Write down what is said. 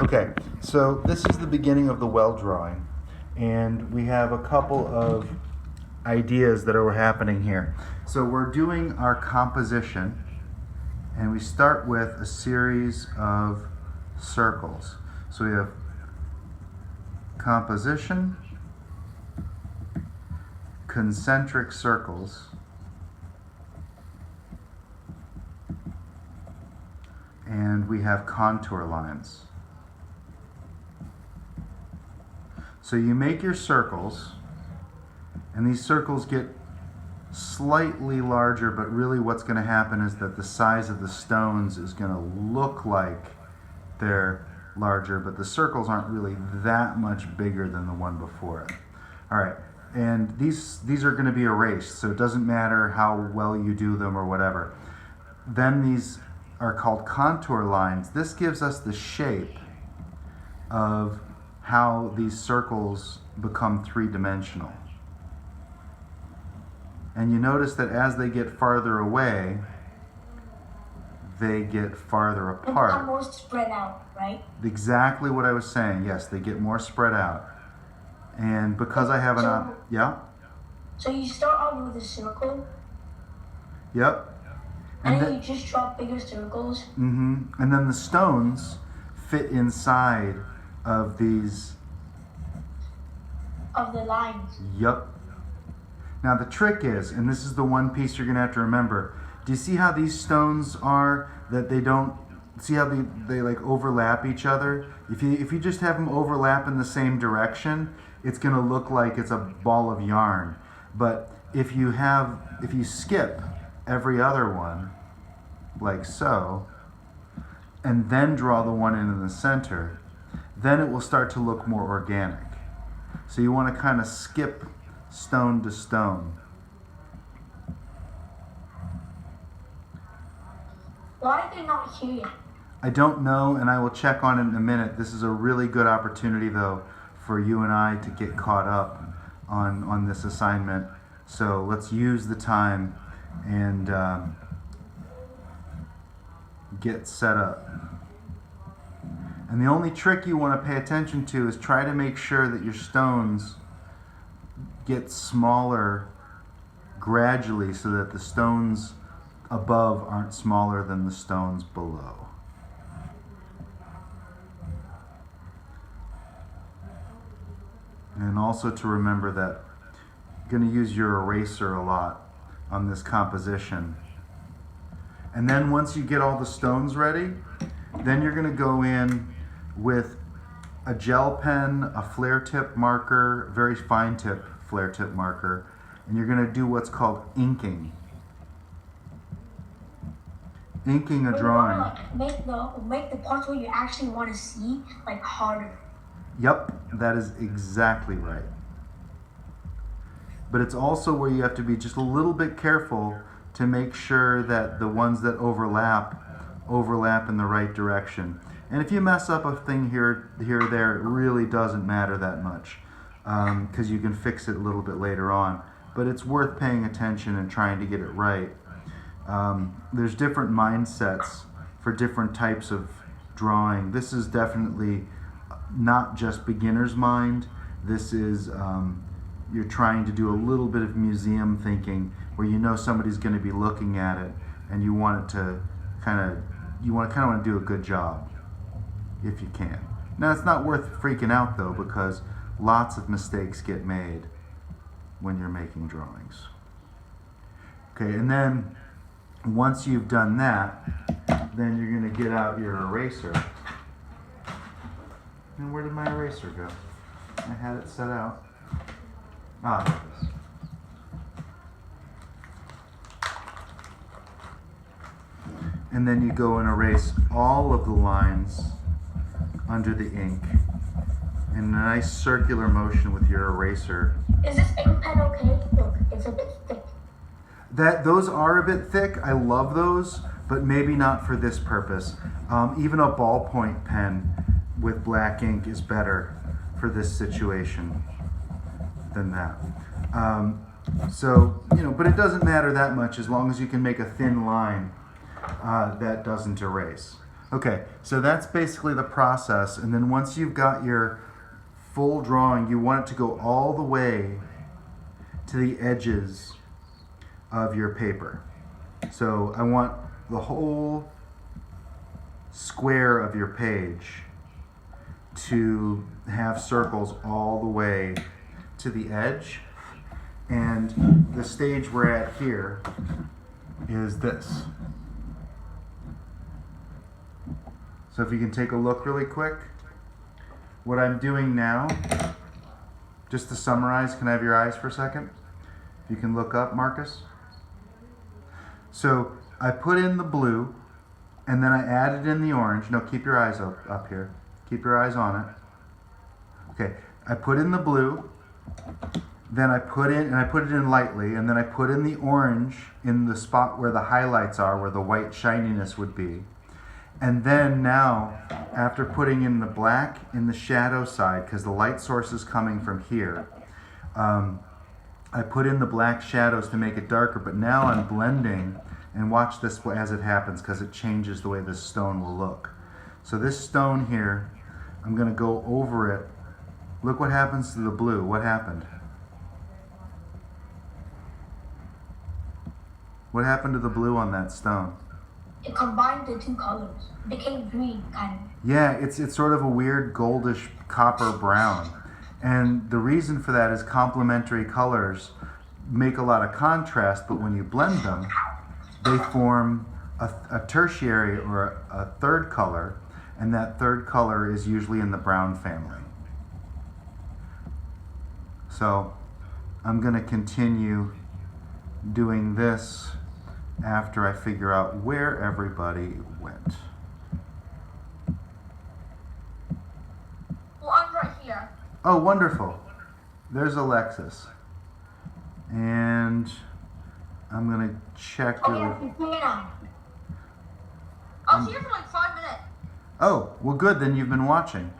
Okay, so this is the beginning of the well drawing, and we have a couple of ideas that are happening here. So we're doing our composition, and we start with a series of circles. So we have composition, concentric circles, and we have contour lines. So you make your circles, and these circles get slightly larger, but really what's going to happen is that the size of the stones is going to look like they're larger, but the circles aren't really that much bigger than the one before it. All right, and these are going to be erased, so it doesn't matter how well you do them or whatever. Then these are called contour lines. This gives us the shape of how these circles become three-dimensional. And you notice that as they get farther away, they get farther apart. They become more spread out, right? Exactly what I was saying. Yes, they get more spread out. And because I have yeah? So you start out with a circle. Yep. And then you just draw bigger circles. And then the stones fit inside of these. Of the lines. Yep. Now the trick is, and this is the one piece you're going to have to remember, do you see how these stones are, that they don't, see how they like overlap each other? If you just have them overlap in the same direction, it's going to look like it's a ball of yarn. But if you skip every other one, like so, and then draw the one in the center, then it will start to look more organic. So you want to kind of skip stone to stone. Why are they not here yet? I don't know, and I will check on it in a minute. This is a really good opportunity, though, for you and I to get caught up on this assignment. So let's use the time and get set up. And the only trick you want to pay attention to is try to make sure that your stones get smaller gradually so that the stones above aren't smaller than the stones below. And also to remember that you're going to use your eraser a lot on this composition. And then once you get all the stones ready, then you're going to go in with a gel pen, a flare tip marker, very fine tip flare tip marker, and you're going to do what's called inking. Inking a drawing. Make the parts where you actually want to see like harder. Yep, that is exactly right. But it's also where you have to be just a little bit careful to make sure that the ones that overlap in the right direction. And if you mess up a thing here or there, it really doesn't matter that much, because you can fix it a little bit later on. But it's worth paying attention and trying to get it right. There's different mindsets for different types of drawing. This is definitely not just beginner's mind. This is you're trying to do a little bit of museum thinking, where you know somebody's going to be looking at it, and you want it to kind of want to do a good job if you can. Now it's not worth freaking out though, because lots of mistakes get made when you're making drawings. Okay, and then once you've done that, then you're going to get out your eraser. And where did my eraser go? I had it set out. Ah, there it is. And then you go and erase all of the lines under the ink in a nice circular motion with your eraser. Is this ink pen okay? Look, it's a bit thick. Those are a bit thick. I love those, but maybe not for this purpose. Even a ballpoint pen with black ink is better for this situation than that. So, but it doesn't matter that much as long as you can make a thin line that doesn't erase. Okay, so that's basically the process. And then once you've got your full drawing, you want it to go all the way to the edges of your paper. So I want the whole square of your page to have circles all the way to the edge. And the stage we're at here is this. So if you can take a look really quick, what I'm doing now, just to summarize, can I have your eyes for a second? If you can look up, Marcus. So I put in the blue, and then I added in the orange. No, keep your eyes up here. Keep your eyes on it. Okay, I put in the blue, then I put it in lightly, and then I put in the orange in the spot where the highlights are, where the white shininess would be. And then now, after putting in the black in the shadow side, because the light source is coming from here, I put in the black shadows to make it darker, but now I'm blending, and watch this as it happens, because it changes the way this stone will look. So this stone here, I'm going to go over it. Look what happens to the blue. What happened? What happened to the blue on that stone? It combined the two colors. It became green, kind of. Yeah, it's sort of a weird goldish copper brown. And the reason for that is complementary colors make a lot of contrast, but when you blend them, they form a tertiary or a third color, and that third color is usually in the brown family. So I'm going to continue doing this after I figure out where everybody went. Well, I'm right here. Oh, wonderful. There's Alexis. And I'm going to check. Oh, yeah, it's here now. I was here for like 5 minutes. Oh, well, good. Then you've been watching.